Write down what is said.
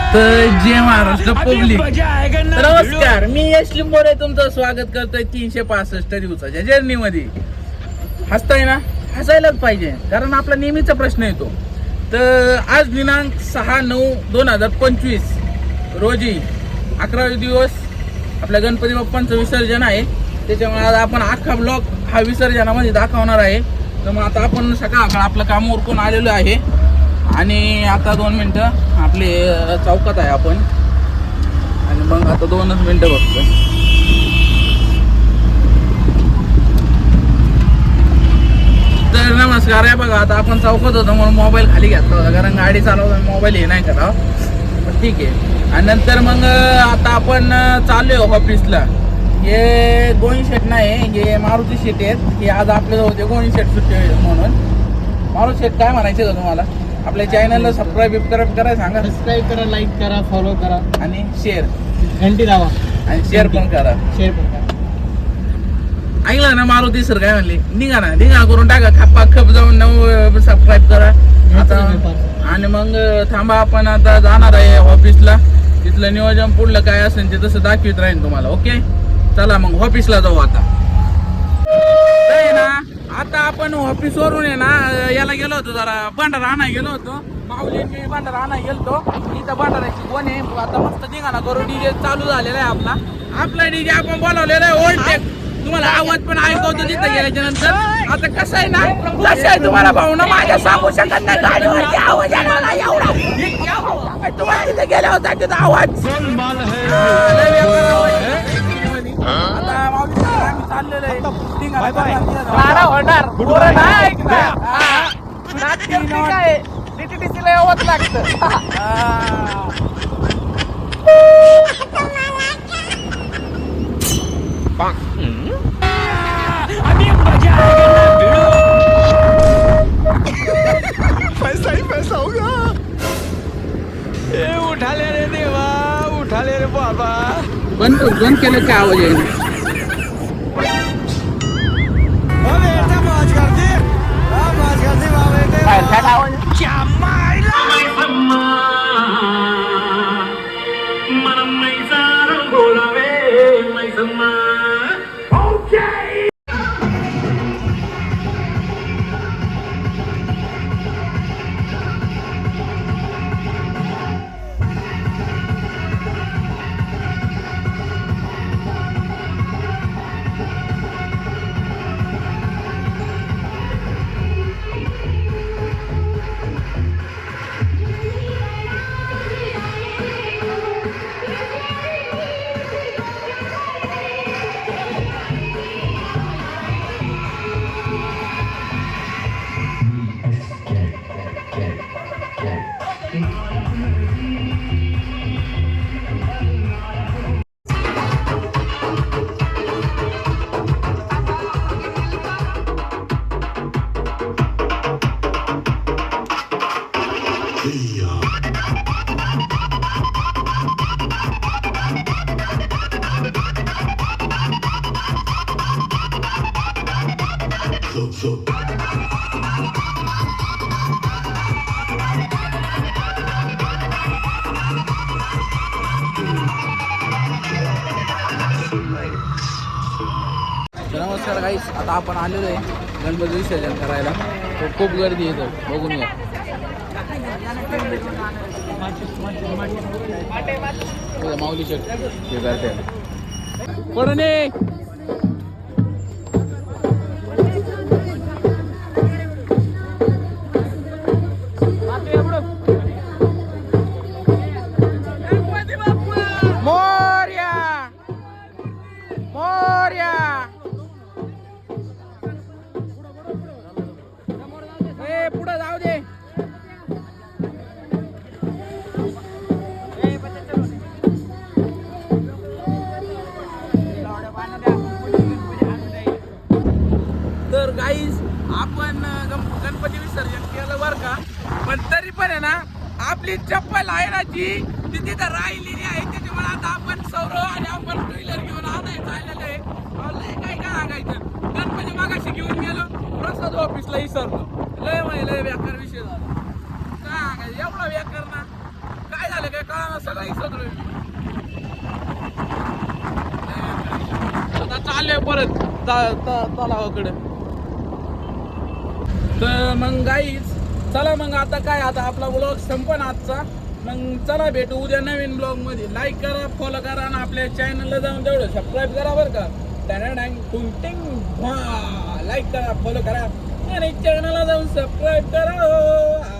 तर जय महाराष्ट्र पब्लिक. नमस्कार, मी यश लिंबोरे तुमचं स्वागत करतोय 365 दिवसाच्या जर्नी मध्ये. हसताय ना, हसायलाच पाहिजे कारण आपला नेहमीचा प्रश्न येतो. तर आज दिनांक 6/9/2025 रोजी 11वे दिवस आपल्या गणपती बाप्पांचं विसर्जन आहे. त्याच्यामुळे आज आपण अख्खा ब्लॉग हा विसर्जनामध्ये दाखवणार आहे. तर मग आता आपण सकाळ आपलं काम उरकून आलेलो आहे आणि आता 2 मिनिटं आपले चौकात आहे आपण आणि मग आता 2च मिनिटं बघतो. तर नमस्कार आहे बघा, आता आपण चौकात होतो म्हणून मोबाईल खाली घेतला होता कारण गाडी चालवताना मोबाईल हे नाही करावं, पण ठीक आहे. आणि नंतर मग आता आपण चाललोय ऑफिसला. हे गोविंद शेट नाही, हे मारुती शेट आहेत. हे आज आपले होते गोविंद शेट सुट्टी म्हणून. मारुती शेट काय म्हणायचे का तुम्हाला? आपल्या चॅनलला सबस्क्राईब करा, सांगा. सबस्क्राईब करा, लाईक करा, फॉलो करा आणि शेअर घंटी दाबा आणि शेअर पण करा. ऐकलं ना मारुती सर काय म्हणले? निघा करून टाका, खप जाऊन सबस्क्राईब करा आता. आणि मग थांबा, आपण आता जाणार आहे ऑफिसला. तिथलं नियोजन पुढलं काय असेल ते तसं दाखवित राहील तुम्हाला. ओके, चला मग ऑफिसला जाऊ आता. ना आता आपण ऑफिस वरून आहे ना याला गेलो होतो, जरा भंडारा आणायला गेलो होतो. माऊली मी भंडारा आणायला गेलतो. इथं भंडाऱ्याची कोण आहे आता मस्त निघाला करू. डीजे चालू झालेला आहे आपला डीजे आपण बोलावलेला आहे ओल्ड टेक. तुम्हाला आवाज पण ऐकवतो तिथं गेल्याच्या नंतर. आता कसं आहे ना, कसं आहे तुम्हाला भाऊ ना माझ्या सांगू शकत नाही गाडीवरती आवाज आला एवढा. तुम्हाला तिथे गेल्या होता तिथं आवाज. आता माऊली आम्ही चाललेलो आहे. यावंच लागतं. पैसा ही पैसा होगा. उठाले रे देवा, उठाले रे बाबा. बंद केलं काय आवाज आहे? नमस्कार गाईस, आता आपण आलेलो आहे गणपती विसर्जन करायला. खूप गर्दी येतो, बघून या. माऊली शेट हे करते पडून ये. पुढे जाऊ दे. तर गाईस आपण गणपती विसर्जन केलं बरं का, पण तरी पण आहे ना आपली चप्पल आहे ना जी ती तिथं राहिलेली आहे. त्याच्यामुळे आता आपण सौरव आणि आपण टू व्हीलर घेऊन आणायचं आलेलं आहे. काय सांगायचं, गणपती मागाशी घेऊन गेलो, प्रसाद ऑफिसला विसरलो. लय बेकार विषय झाला. काय सांगायचं, एवढा बेकार ना. काय झालं काय कळलं सगळं आता चाललोय परत तलावाकडे. तर मग गाईच चला मग आता काय, आता आपला ब्लॉग संपन आजचा. मग चला भेटू उद्या नवीन ब्लॉग मध्ये. लाईक करा, फॉलो करा आणि आपल्या चॅनलला जाऊन तेवढं सबस्क्राईब करा बरं का. लाईक करा, फॉलो करा आणि चॅनलला जाऊन सबस्क्राईब करा.